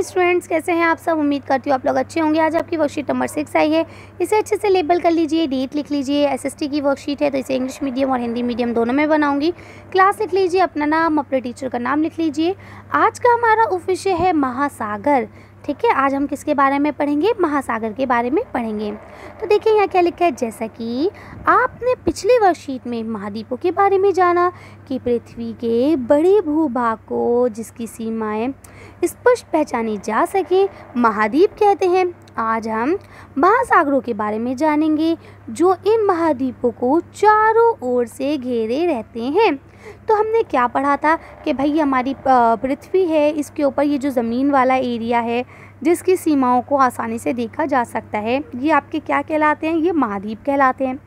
Students, कैसे हैं आप सब। उम्मीद करती हूँ आप लोग अच्छे होंगे। आज आपकी वर्कशीट नंबर 6 आई है। इसे अच्छे से लेबल कर लीजिए, डेट लिख लीजिए। एसएसटी की वर्कशीट है तो इसे इंग्लिश मीडियम और हिंदी मीडियम दोनों में बनाऊंगी। क्लास लिख लीजिए, अपना नाम, अपने टीचर का नाम लिख लीजिए। आज का हमारा उपविषय है महासागर। ठीक है, आज हम किसके बारे में पढ़ेंगे? महासागर के बारे में पढ़ेंगे। तो देखिए यहाँ क्या लिखा है, जैसा कि आपने पिछली वर्कशीट में महाद्वीपों के बारे में जाना कि पृथ्वी के बड़े भूभाग को जिसकी सीमाएं स्पष्ट पहचानी जा सके महाद्वीप कहते हैं। आज हम महासागरों के बारे में जानेंगे जो इन महाद्वीपों को चारों ओर से घेरे रहते हैं। तो हमने क्या पढ़ा था कि भाई हमारी पृथ्वी है, इसके ऊपर ये जो ज़मीन वाला एरिया है जिसकी सीमाओं को आसानी से देखा जा सकता है, ये आपके क्या कहलाते हैं? ये महाद्वीप कहलाते हैं।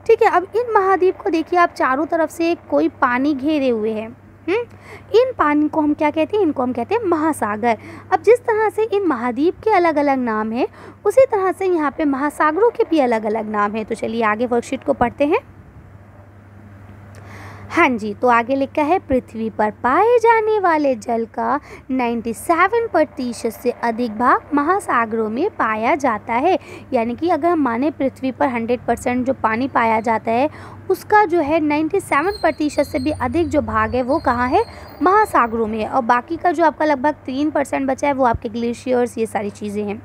ठीक है, अब इन महाद्वीप को देखिए आप, चारों तरफ से कोई पानी घेरे हुए हैं। इन पानी को हम क्या कहते हैं? इनको हम कहते हैं महासागर। अब जिस तरह से इन महाद्वीप के अलग अलग नाम हैं, उसी तरह से यहाँ पे महासागरों के भी अलग अलग नाम हैं। तो चलिए आगे वर्कशीट को पढ़ते हैं। हाँ जी, तो आगे लिखा है पृथ्वी पर पाए जाने वाले जल का 97% से अधिक भाग महासागरों में पाया जाता है। यानी कि अगर हम माने पृथ्वी पर 100% जो पानी पाया जाता है उसका जो है 97% से भी अधिक जो भाग है वो कहाँ है? महासागरों में है। और बाकी का जो आपका लगभग 3% बचा है वो आपके ग्लेशियर्स, ये सारी चीज़ें हैं।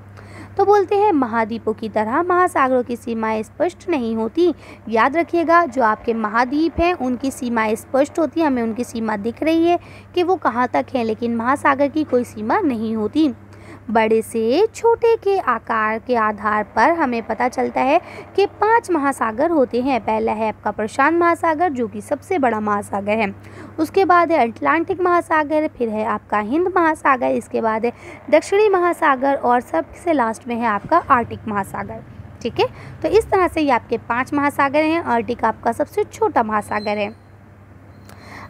तो बोलते हैं महाद्वीपों की तरह महासागरों की सीमाएं स्पष्ट नहीं होती। याद रखिएगा, जो आपके महाद्वीप हैं उनकी सीमाएं स्पष्ट होती है, हमें उनकी सीमा दिख रही है कि वो कहाँ तक है, लेकिन महासागर की कोई सीमा नहीं होती। बड़े से छोटे के आकार के आधार पर हमें पता चलता है कि 5 महासागर होते हैं। पहला है आपका प्रशांत महासागर जो कि सबसे बड़ा महासागर है। उसके बाद है अटलांटिक महासागर, फिर है आपका हिंद महासागर, इसके बाद है दक्षिणी महासागर और सबसे लास्ट में है आपका आर्कटिक महासागर। ठीक है, तो इस तरह से ये आपके 5 महासागर हैं। आर्कटिक आपका सबसे छोटा महासागर है।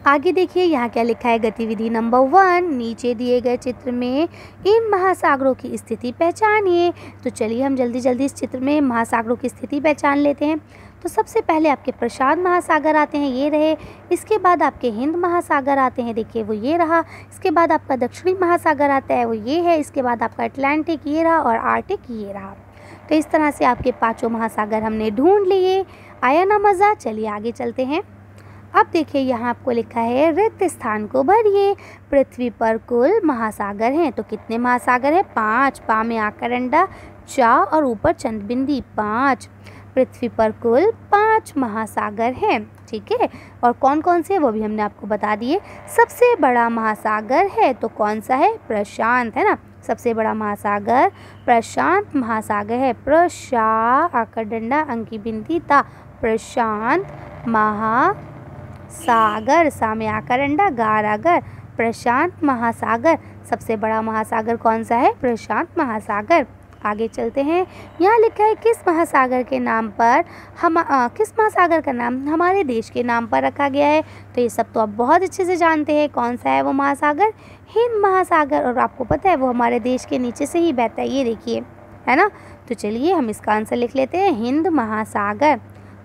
आगे देखिए यहाँ क्या लिखा है, गतिविधि नंबर 1, नीचे दिए गए चित्र में इन महासागरों की स्थिति पहचानिए। तो चलिए हम जल्दी जल्दी इस चित्र में महासागरों की स्थिति पहचान लेते हैं। तो सबसे पहले आपके प्रशांत महासागर आते हैं, ये रहे। इसके बाद आपके हिंद महासागर आते हैं, देखिए वो ये रहा। इसके बाद आपका दक्षिणी महासागर आता है, वो ये है। इसके बाद आपका अटलांटिक ये रहा और आर्कटिक ये रहा। तो इस तरह से आपके 5 महासागर हमने ढूंढ लिए। आया ना मज़ा? चलिए आगे चलते हैं। अब देखिए यहाँ आपको लिखा है रिक्त स्थान को भरिए। पृथ्वी पर कुल महासागर हैं, तो कितने महासागर हैं? 5। पा में आकर अंडा, चा और ऊपर चंद्रबिंदी 5। पृथ्वी पर कुल 5 महासागर हैं। ठीक है, और कौन कौन से वो भी हमने आपको बता दिए। सबसे बड़ा महासागर है तो कौन सा है? प्रशांत, है ना। सबसे बड़ा महासागर प्रशांत महासागर है। प्रशा आकर डंडा अंकी बिंदी ता, प्रशांत महासागर, सा में आकर अंडा गारागर, प्रशांत महासागर। सबसे बड़ा महासागर कौन सा है? प्रशांत महासागर। आगे चलते हैं। यहाँ लिखा है किस महासागर के नाम पर किस महासागर का नाम हमारे देश के नाम पर रखा गया है? तो ये सब तो आप बहुत अच्छे से जानते हैं। कौन सा है वो महासागर? हिंद महासागर। और आपको पता है वो हमारे देश के नीचे से ही बहता है, ये देखिए, है ना। तो चलिए हम इसका आंसर लिख लेते हैं, हिंद महासागर।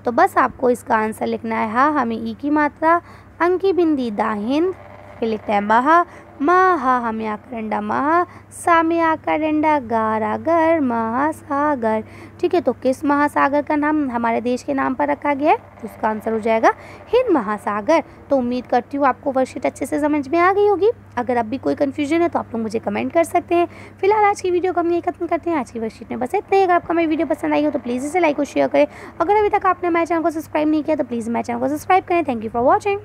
तो बस आपको इसका आंसर लिखना है हा, हमें ई की मात्रा, अंकी बिंदी दा हिंद, फिर लिखता है महा, महा हमें आकर अंडा महा, सा में आकर अंडा गारागर, महासागर। ठीक है, तो किस महासागर का नाम हमारे देश के नाम पर रखा गया है? तो उसका आंसर हो जाएगा हिंद महासागर। तो उम्मीद करती हूँ आपको वर्कशीट अच्छे से समझ में आ गई होगी। अगर अब भी कोई कन्फ्यूजन है तो आप लोग मुझे कमेंट कर सकते हैं। फिलहाल आज की वीडियो को हम यही खत्म करते हैं। आज की वर्कशीट में बस इतने ही। अगर आपको मेरी वीडियो पसंद आई हो तो प्लीज़ इसे लाइक और शेयर करें। अगर अभी तक आपने मेरे चैनल को सब्सक्राइब नहीं किया तो प्लीज़ मेरे चैनल को सब्सक्राइब करें। Thank you for watching.